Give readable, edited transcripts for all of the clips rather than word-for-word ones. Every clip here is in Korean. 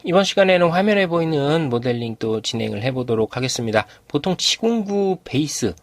이번 시간에는 화면에 보이는 모델링 또 진행을 해보도록 하겠습니다. 보통 치공구 베이스,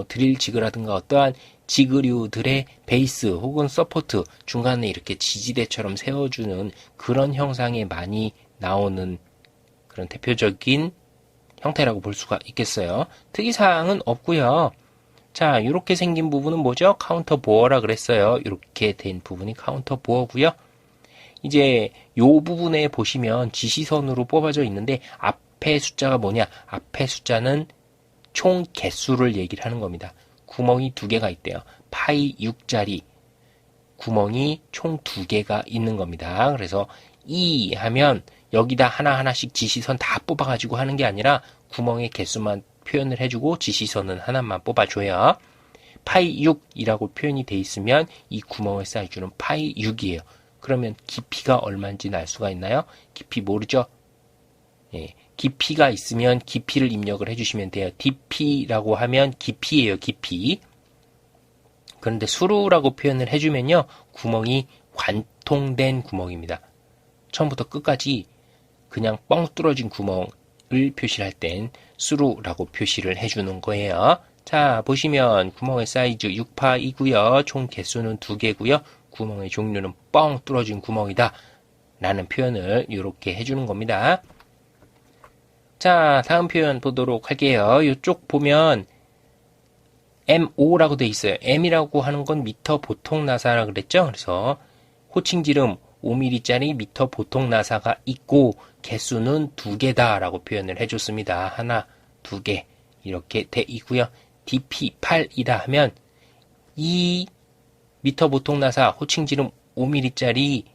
드릴 지그라든가 어떠한 지그류들의 베이스 혹은 서포트 중간에 이렇게 지지대처럼 세워주는 그런 형상에 많이 나오는 그런 대표적인 형태라고 볼 수가 있겠어요. 특이사항은 없고요. 자, 이렇게 생긴 부분은 뭐죠? 카운터 보어라 그랬어요. 이렇게 된 부분이 카운터 보어고요. 이제 요 부분에 보시면 지시선으로 뽑아져 있는데 앞에 숫자가 뭐냐? 앞에 숫자는 총 개수를 얘기를 하는 겁니다. 구멍이 두 개가 있대요. 파이 6짜리 구멍이 총 두 개가 있는 겁니다. 그래서 2 하면 여기다 하나하나씩 지시선 다 뽑아가지고 하는 게 아니라 구멍의 개수만 표현을 해주고 지시선은 하나만 뽑아줘요. 파이 6이라고 표현이 돼 있으면 이 구멍의 사이즈는 파이 6이에요. 그러면 깊이가 얼마인지는 알 수가 있나요? 깊이 모르죠? 예, 깊이가 있으면 깊이를 입력을 해주시면 돼요. DP라고 하면 깊이예요, 깊이. 그런데 수루라고 표현을 해주면요, 구멍이 관통된 구멍입니다. 처음부터 끝까지 그냥 뻥 뚫어진 구멍을 표시를 할 땐 수루라고 표시를 해주는 거예요. 자, 보시면 구멍의 사이즈 6파이고요. 총 개수는 2개고요. 구멍의 종류는 뻥 뚫어진 구멍이다 라는 표현을 이렇게 해주는 겁니다. 자, 다음 표현 보도록 할게요. 이쪽 보면 MO라고 돼 있어요. M이라고 하는 건 미터 보통 나사라 그랬죠. 그래서 호칭지름 5mm짜리 미터 보통 나사가 있고 개수는 2개다 라고 표현을 해줬습니다. 하나, 2개 이렇게 돼 있고요. DP 8이다 하면 이 미터 보통 나사 호칭지름 5mm짜리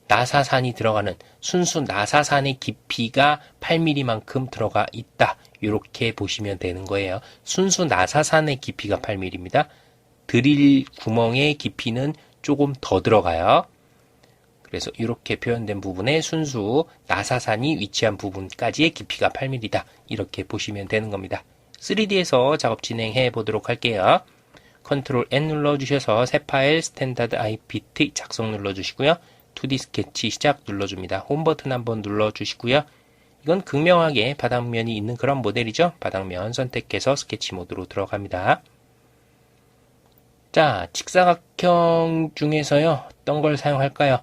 나사산이 들어가는 순수 나사산의 깊이가 8mm만큼 들어가 있다. 이렇게 보시면 되는 거예요. 순수 나사산의 깊이가 8mm입니다. 드릴 구멍의 깊이는 조금 더 들어가요. 그래서 이렇게 표현된 부분에 순수 나사산이 위치한 부분까지의 깊이가 8mm다. 이렇게 보시면 되는 겁니다. 3D에서 작업 진행해 보도록 할게요. 컨트롤 N 눌러주셔서 새 파일 스탠다드 IPT 작성 눌러주시고요. 2D 스케치 시작 눌러줍니다. 홈 버튼 한번 눌러주시고요. 이건 극명하게 바닥면이 있는 그런 모델이죠. 바닥면 선택해서 스케치 모드로 들어갑니다. 자, 직사각형 중에서요. 어떤 걸 사용할까요?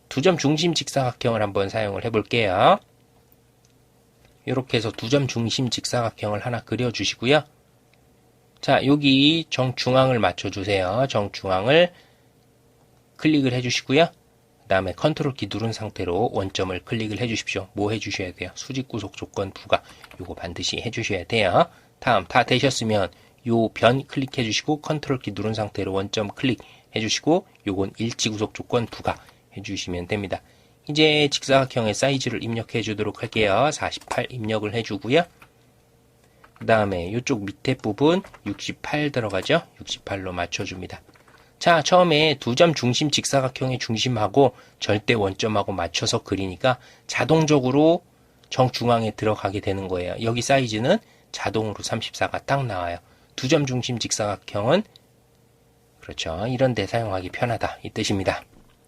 2점 중심 직사각형을 한번 사용을 해볼게요. 이렇게 해서 2점 중심 직사각형을 하나 그려주시고요. 자, 여기 정중앙을 맞춰주세요. 정중앙을 클릭을 해주시고요. 그 다음에 컨트롤 키 누른 상태로 원점을 클릭을 해주십시오. 뭐 해주셔야 돼요? 수직 구속 조건 부가. 요거 반드시 해주셔야 돼요. 다음 다 되셨으면 요 변 클릭해 주시고 컨트롤 키 누른 상태로 원점 클릭 해주시고 요건 일치 구속 조건 부가 해주시면 됩니다. 이제 직사각형의 사이즈를 입력해 주도록 할게요. 48 입력을 해주고요. 그 다음에 이쪽 밑에 부분 68 들어가죠. 68로 맞춰줍니다. 자, 처음에 2점 중심 직사각형의 중심하고 절대 원점하고 맞춰서 그리니까 자동적으로 정중앙에 들어가게 되는 거예요. 여기 사이즈는 자동으로 34가 딱 나와요. 2점 중심 직사각형은 그렇죠. 이런 데 사용하기 편하다 이 뜻입니다.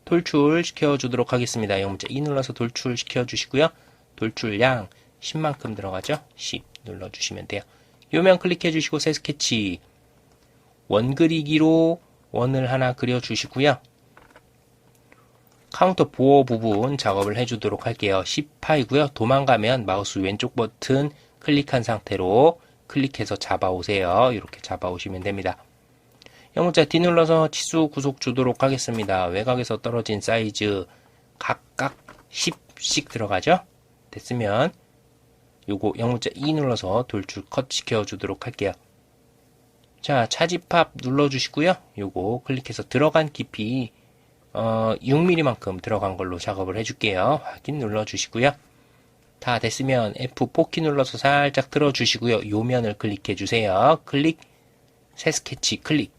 돌출 시켜주도록 하겠습니다. 영문자 2 눌러서 돌출 시켜주시고요. 돌출량 10만큼 들어가죠. 10 눌러주시면 돼요. 요면 클릭해 주시고 새 스케치 원 그리기로 원을 하나 그려주시고요. 카운터 보어 부분 작업을 해주도록 할게요. 10파이고요. 도망가면 마우스 왼쪽 버튼 클릭한 상태로 클릭해서 잡아오세요. 이렇게 잡아오시면 됩니다. 영문자 D 눌러서 치수 구속 주도록 하겠습니다. 외곽에서 떨어진 사이즈 각각 10씩 들어가죠. 됐으면 요거 영문자 E 눌러서 돌출 컷 시켜주도록 할게요. 자, 차집합 눌러주시고요. 요거 클릭해서 들어간 깊이 6mm만큼 들어간 걸로 작업을 해줄게요. 확인 눌러주시고요. 다 됐으면 F4키 눌러서 살짝 들어주시고요. 요면을 클릭해주세요. 클릭, 새 스케치 클릭.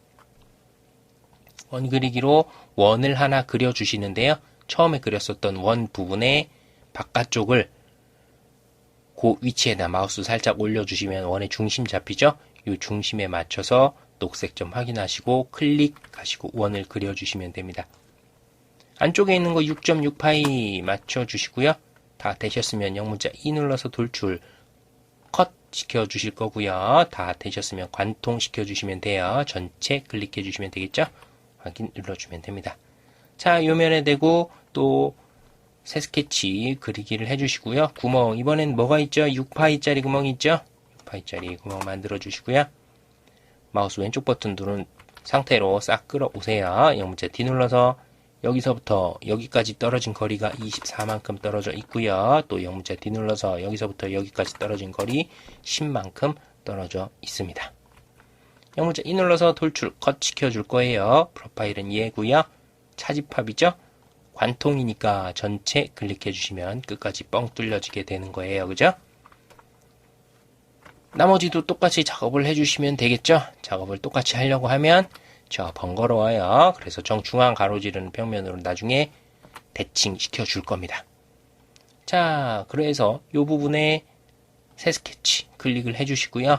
원 그리기로 원을 하나 그려주시는데요. 처음에 그렸었던 원 부분의 바깥쪽을 그 위치에다 마우스 살짝 올려주시면 원의 중심 잡히죠? 이 중심에 맞춰서 녹색 점 확인하시고 클릭하시고 원을 그려주시면 됩니다. 안쪽에 있는 거 6.6파이 맞춰주시고요. 다 되셨으면 영문자 E 눌러서 돌출 컷 시켜주실 거고요. 다 되셨으면 관통 시켜주시면 돼요. 전체 클릭해 주시면 되겠죠? 확인 눌러주면 됩니다. 자, 요면에 대고 또 새 스케치 그리기를 해주시고요. 구멍, 이번엔 뭐가 있죠? 6파이짜리 구멍이 있죠? 6파이짜리 구멍 만들어 주시고요. 마우스 왼쪽 버튼 누른 상태로 싹 끌어오세요. 영문자 D 눌러서 여기서부터 여기까지 떨어진 거리가 24만큼 떨어져 있고요. 또 영문자 D 눌러서 여기서부터 여기까지 떨어진 거리 10만큼 떨어져 있습니다. 영문자 E 눌러서 돌출 컷 시켜줄 거예요. 프로파일은 얘고요. 차집합이죠. 관통이니까 전체 클릭해 주시면 끝까지 뻥 뚫려지게 되는 거예요. 그죠? 나머지도 똑같이 작업을 해주시면 되겠죠? 작업을 똑같이 하려고 하면 저 번거로워요. 그래서 정중앙 가로지르는 평면으로 나중에 대칭 시켜줄 겁니다. 자, 그래서 이 부분에 새 스케치 클릭을 해주시고요.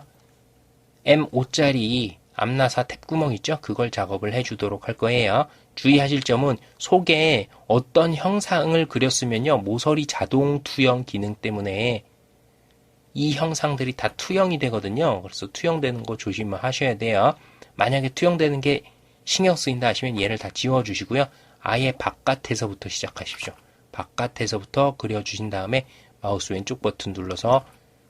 M5짜리 앞나사 탭구멍 있죠? 그걸 작업을 해주도록 할 거예요. 주의하실 점은 속에 어떤 형상을 그렸으면요. 모서리 자동 투영 기능 때문에 이 형상들이 다 투영이 되거든요. 그래서 투영되는 거 조심하셔야 돼요. 만약에 투영되는 게 신경 쓰인다 하시면 얘를 다 지워주시고요. 아예 바깥에서부터 시작하십시오. 바깥에서부터 그려주신 다음에 마우스 왼쪽 버튼 눌러서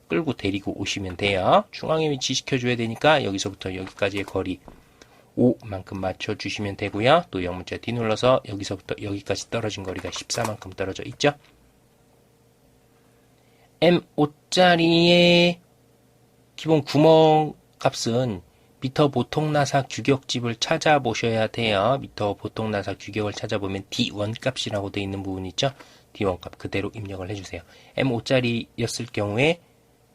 끌고 데리고 오시면 돼요. 중앙에 위치시켜줘야 되니까 여기서부터 여기까지의 거리 5만큼 맞춰주시면 되고요. 또 영문자 D 눌러서 여기서부터 여기까지 떨어진 거리가 14만큼 떨어져 있죠. M5짜리의 기본 구멍 값은 미터 보통 나사 규격집을 찾아보셔야 돼요. 미터 보통 나사 규격을 찾아보면 D1 값이라고 되어 있는 부분 있죠. D1 값 그대로 입력을 해주세요. M5짜리였을 경우에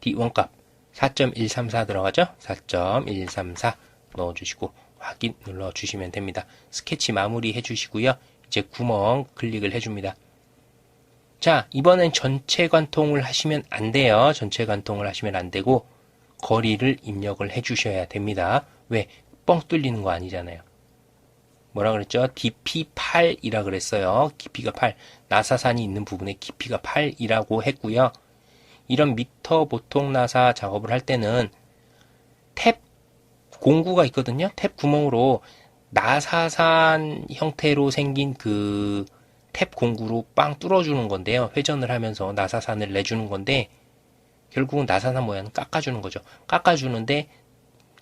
D1 값 4.134 들어가죠. 4.134 넣어주시고 확인 눌러주시면 됩니다. 스케치 마무리 해주시고요. 이제 구멍 클릭을 해줍니다. 자, 이번엔 전체 관통을 하시면 안 돼요. 전체 관통을 하시면 안 되고 거리를 입력을 해주셔야 됩니다. 왜? 뻥 뚫리는 거 아니잖아요. 뭐라 그랬죠? DP8이라 그랬어요. 깊이가 8. 나사산이 있는 부분에 깊이가 8이라고 했고요. 이런 미터 보통 나사 작업을 할 때는 탭 공구가 있거든요. 탭 구멍으로 나사산 형태로 생긴 그 탭 공구로 빵 뚫어주는 건데요. 회전을 하면서 나사산을 내주는 건데 결국은 나사산 모양은 깎아주는 거죠. 깎아주는데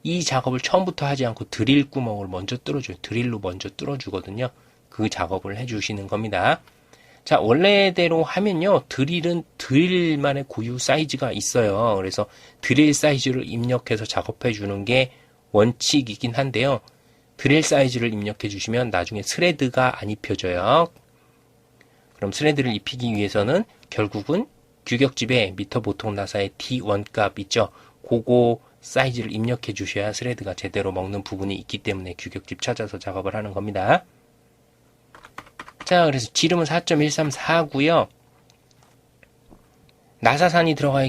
이 작업을 처음부터 하지 않고 드릴 구멍을 먼저 뚫어줘요. 드릴로 먼저 뚫어주거든요. 그 작업을 해주시는 겁니다. 자, 원래대로 하면요. 드릴은 드릴만의 고유 사이즈가 있어요. 그래서 드릴 사이즈를 입력해서 작업해 주는 게 원칙이긴 한데요. 드릴 사이즈를 입력해 주시면 나중에 스레드가 안 입혀져요. 그럼 스레드를 입히기 위해서는 결국은 규격집에 미터 보통 나사의 D1 값 있죠. 그거 사이즈를 입력해 주셔야 스레드가 제대로 먹는 부분이 있기 때문에 규격집 찾아서 작업을 하는 겁니다. 자, 그래서 지름은 4.134고요. 나사산이 들어가야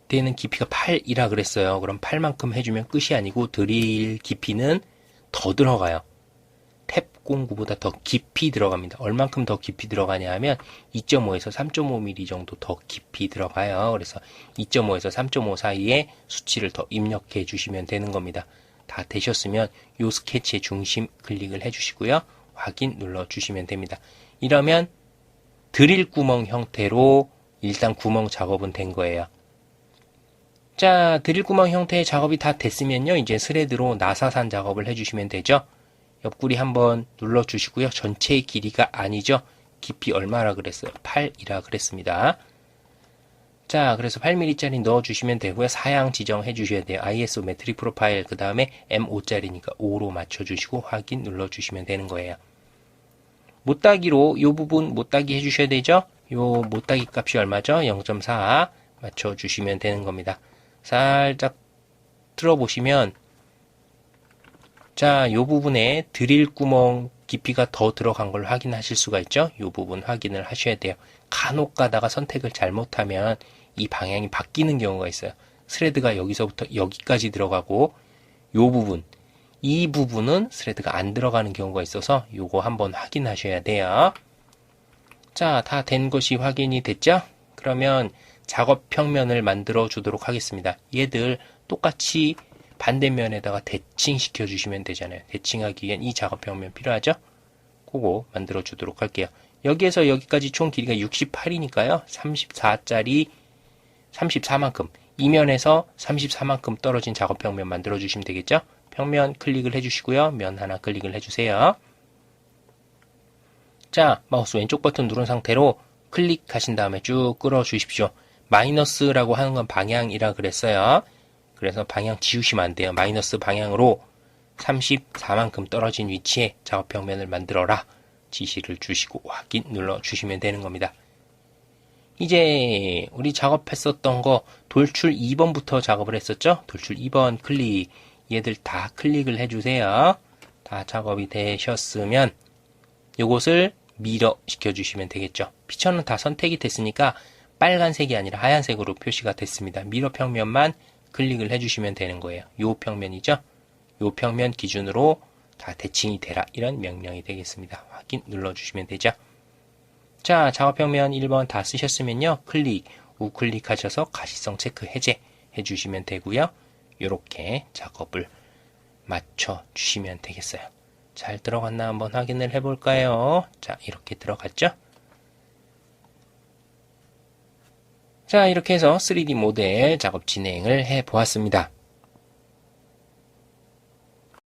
되는 깊이가 8이라 그랬어요. 그럼 8만큼 해주면 끝이 아니고 드릴 깊이는 더 들어가요. 탭 공구보다 더 깊이 들어갑니다. 얼만큼 더 깊이 들어가냐 하면 2.5에서 3.5mm 정도 더 깊이 들어가요. 그래서 2.5에서 3.5 사이에 수치를 더 입력해 주시면 되는 겁니다. 다 되셨으면 이 스케치의 중심 클릭을 해주시고요. 확인 눌러주시면 됩니다. 이러면 드릴 구멍 형태로 일단 구멍 작업은 된 거예요. 자, 드릴 구멍 형태의 작업이 다 됐으면요. 이제 스레드로 나사산 작업을 해주시면 되죠. 옆구리 한번 눌러주시고요. 전체의 길이가 아니죠. 깊이 얼마라 그랬어요? 8이라 그랬습니다. 자, 그래서 8mm짜리 넣어주시면 되고요. 사양 지정해 주셔야 돼요. ISO 메트릭 프로파일, 그 다음에 M5짜리니까 5로 맞춰주시고 확인 눌러주시면 되는 거예요. 못따기로 이 부분 못따기 해주셔야 되죠. 요 못따기 값이 얼마죠? 0.4 맞춰주시면 되는 겁니다. 살짝 틀어보시면 자, 요 부분에 드릴 구멍 깊이가 더 들어간 걸 확인하실 수가 있죠. 요 부분 확인을 하셔야 돼요. 간혹 가다가 선택을 잘못하면 이 방향이 바뀌는 경우가 있어요. 스레드가 여기서부터 여기까지 들어가고 요 부분, 이 부분은 스레드가 안 들어가는 경우가 있어서 요거 한번 확인하셔야 돼요. 자, 다 된 것이 확인이 됐죠? 그러면 작업 평면을 만들어 주도록 하겠습니다. 얘들 똑같이 반대면에다가 대칭시켜 주시면 되잖아요. 대칭하기 위한 이 작업 평면 필요하죠? 그거 만들어 주도록 할게요. 여기에서 여기까지 총 길이가 68이니까요. 34짜리 34만큼, 이면에서 34만큼 떨어진 작업 평면 만들어 주시면 되겠죠? 평면 클릭을 해주시고요. 면 하나 클릭을 해주세요. 자, 마우스 왼쪽 버튼 누른 상태로 클릭하신 다음에 쭉 끌어 주십시오. 마이너스라고 하는 건 방향이라 그랬어요. 그래서 방향 지우시면 안 돼요. 마이너스 방향으로 34만큼 떨어진 위치에 작업 평면을 만들어라. 지시를 주시고 확인 눌러 주시면 되는 겁니다. 이제 우리 작업했었던 거 돌출 2번부터 작업을 했었죠? 돌출 2번 클릭, 얘들 다 클릭을 해주세요. 다 작업이 되셨으면 요것을 미러 시켜주시면 되겠죠. 피처는 다 선택이 됐으니까 빨간색이 아니라 하얀색으로 표시가 됐습니다. 미러 평면만 클릭을 해주시면 되는 거예요. 요 평면이죠? 요 평면 기준으로 다 대칭이 되라, 이런 명령이 되겠습니다. 확인 눌러주시면 되죠. 자, 작업평면 1번 다 쓰셨으면요. 클릭, 우클릭 하셔서 가시성 체크 해제 해주시면 되고요. 이렇게 작업을 맞춰주시면 되겠어요. 잘 들어갔나 한번 확인을 해볼까요? 자, 이렇게 들어갔죠? 자, 이렇게 해서 3D 모델 작업 진행을 해보았습니다.